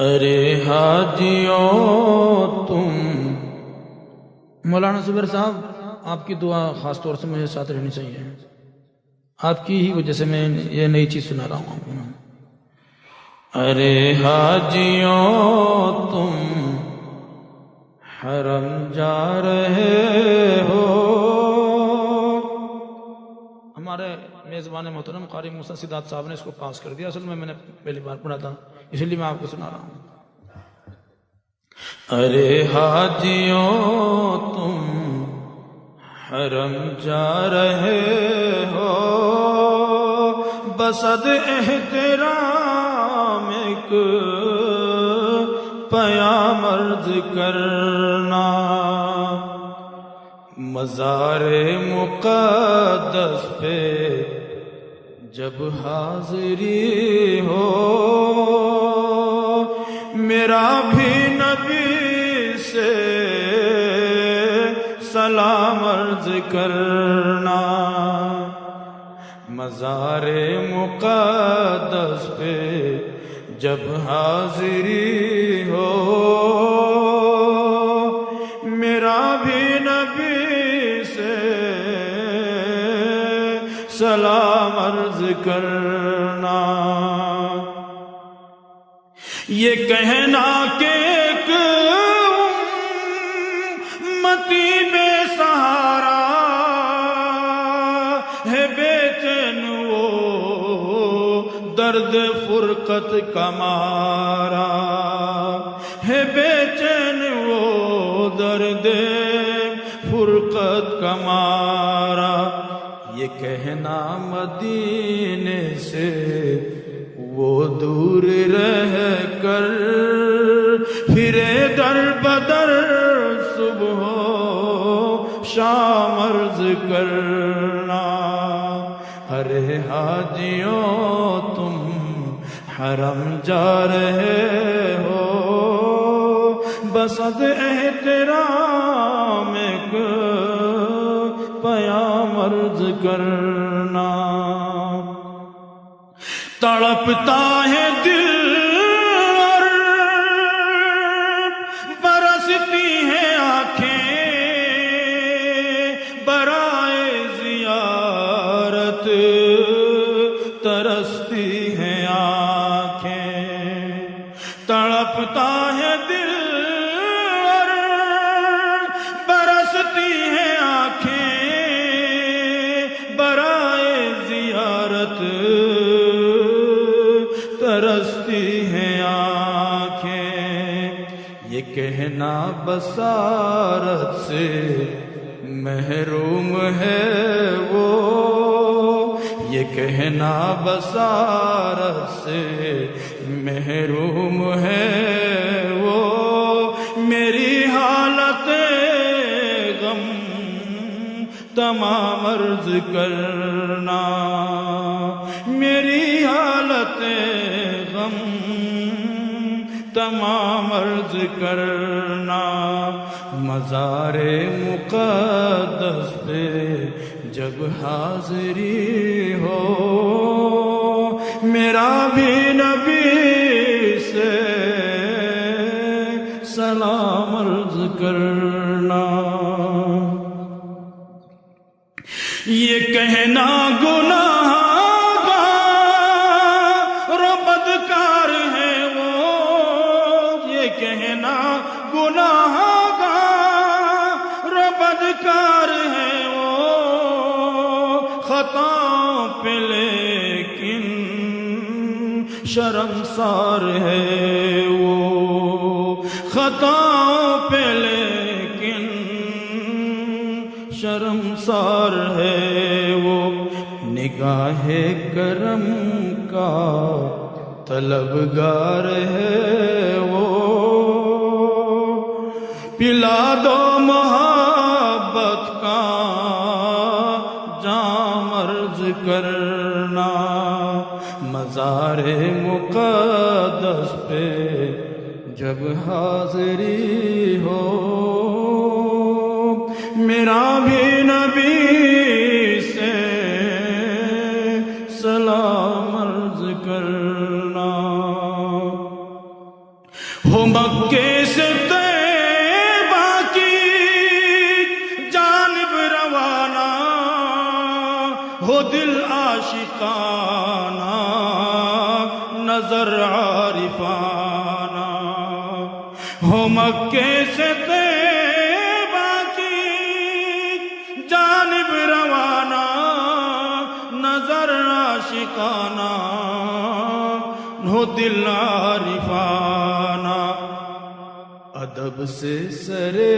ارے حاجیوں تم، مولانا زبیر صاحب آپ کی دعا خاص طور سے مجھے ساتھ رہنی چاہیے، آپ کی ہی وجہ سے میں یہ نئی چیز سنا رہا ہوں آپ کو۔ ارے حاجیوں تم حرم جا رہے ہو، ہمارے میزبان محترم قاری موسیٰ سداد صاحب نے اس کو پاس کر دیا، اصل میں نے پہلی بار پڑھا تھا، اس لیے میں آپ کو سنا رہا ہوں۔ ارے حاجیوں تم حرم جا رہے ہو، بصد احترام ایک پیام عرض کرنا، مزار مقدس پہ جب حاضری ہو، میرا بھی نبی سے سلام عرض کرنا، مزار مقدس پہ جب حاضری ہو، میرا بھی نبی سے سلام عرض کرنا۔ یہ کہنا کہ ایک امتی بے سہارا ہے، بے چین وہ درد فرقت کا مارا ہے، بے چین وہ درد فرقت کا مارا، یہ کہنا مدینے سے وہ دور رہ کر پھرے در بدر صبح و شام عرض کرنا۔ ارے حاجیوں تم حرم جا رہے ہو، بصد احترام ایک پیام عرض کرنا، تڑپتا ہے دل اور برستی ہیں آنکھیں، برائے زیارت ترستی ہیں آنکھیں، تڑپتا ہے دل اور برستی ہیں آنکھیں، برائے زیارت ترستی ہیں آنکھیں، یہ کہنا بصارت سے محروم ہے وہ، یہ کہنا بصارت سے محروم ہے وہ، میری حالت غم تمام عرض کرنا، میری حالت غم تمام عرض کرنا، مزار مقدس پہ جب حاضری ہو، میرا بھی نبی سے سلام عرض کرنا۔ یہ کہنا گناہ گار و بدکار ہے وہ، یہ کہنا گناہ گار و بدکار ہے وہ، خطا پہ لیکن شرمسار ہے وہ، خطا پہ لیکن شرمسار ہے وہ، نگاہ کرم کا طلبگار ہے وہ، پلا دو محبت کا جام عرض کرنا، مزار مقدس پہ جب حاضری ہو، میرا بھی نبی سے سلام عرض کرنا۔ ہو مکے سے طیبہ کی جانب روانہ، ہو دل عاشقانہ نظر عارفانہ، ہو مکے سے طیبہ کی جانب روانہ نظر عاشقانہ، ہو دل عارفانہ، ادب سے سرے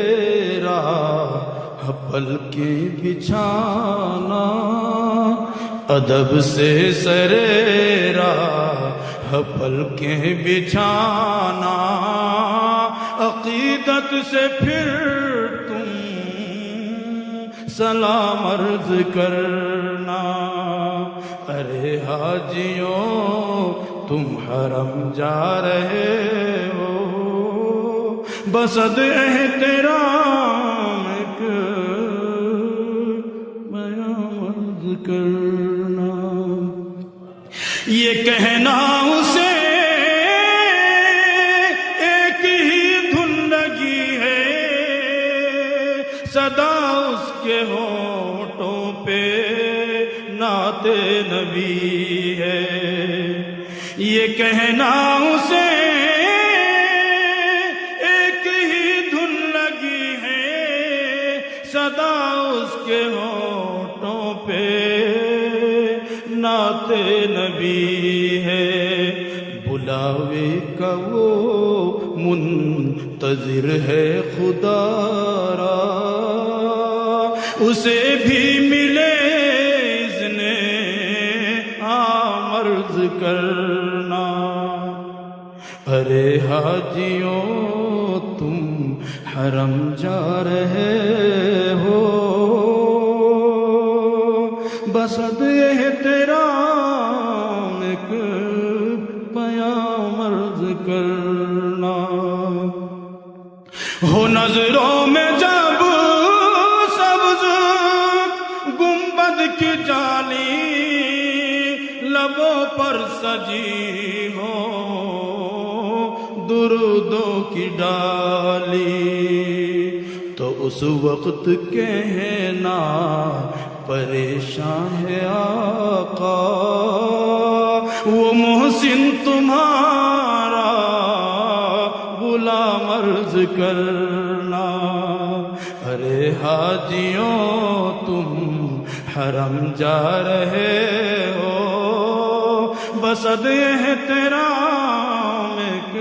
راہ پل کے بچھانا، ادب سے سرے راہ پل کے بچھانا، عقیدت سے پھر تم سلام عرض کرنا، ارے حاجیوں تم حرم جا رہے ہو، بسد احترام ایک بیان عرض کرنا، یہ کہنا اسے ایک ہی دھن لگی ہے، صدا اس کے ہونٹوں پہ نعت نبی ہے، یہ کہنا اسے ایک ہی دھن لگی ہے، صدا اس کے ہونٹوں پہ نعت نبی ہے، بلاوے کا وہ منتظر ہے خدا را، اسے بھی ملے اذن عام عرض کرنا، ارے حاجیوں تم حرم جا رہے ہو، بسد احترام ایک پیام عرض کرنا، ہو نظروں میں جب سبز گنبد کی جالی، لبوں پر سجی ہو درودوں کی ڈالی، تو اس وقت کہنا پریشان ہے آقا، وہ محسن تمہارا غلام عرض کرنا، ارے حاجیوں تم حرم جا رہے ہو، بسد احترام ایک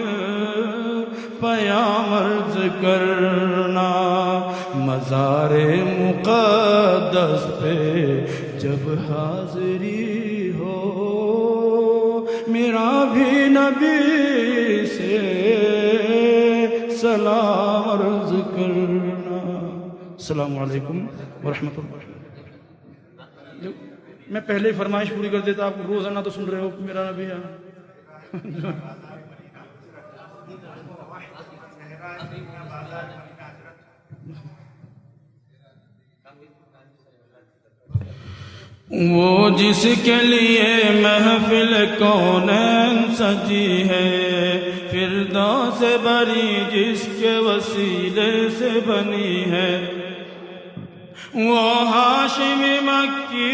پیام عرض کرنا، مزار مقدس پہ جب حاضری ہو، میرا بھی نبی سے سلام عرض کرنا۔ السلام علیکم ورحمۃ اللہ۔ میں پہلے ہی فرمائش پوری کر دیتا، آپ روزانہ تو سن رہے ہو میرا نبی ہے۔ وہ جس کے لیے محفل کونین سجی ہے، فردوس بری جس کے وسیلے سے بنی ہے، وہ ہاشمی مکی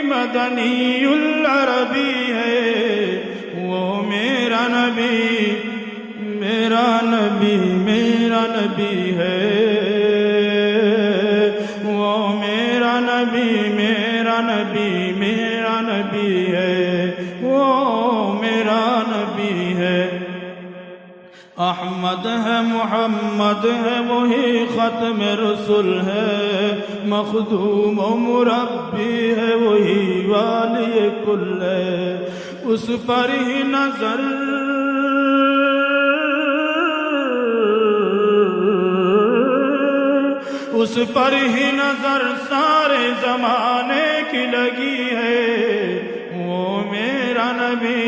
مدنی العربی ہے، وہ میرا نبی میرا نبی میرا نبی ہے، وہ میرا نبی میرا نبی میرا نبی ہے، وہ میرا نبی ہے، احمد ہے محمد ہے وہی ختم رسول ہے، مخدوم و مربی ہے وہی والی کل ہے، اس پر ہی نظر اس پر ہی نظر سارے زمانے کی لگی ہے، وہ میرا نبی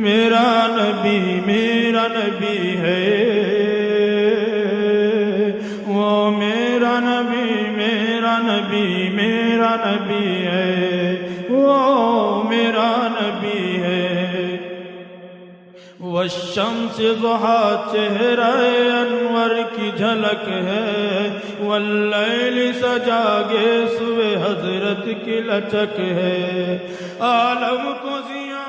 میرا نبی میرا نبی ہے، وہ میرا نبی میرا نبی میرا نبی ہے، وہ میرا نبی ہے۔ والشمس ضحیٰ چہرہ انور کی جھلک ہے، واللیل سجا گے صبح حضرت کی لچک ہے۔ عالم کو ضیاء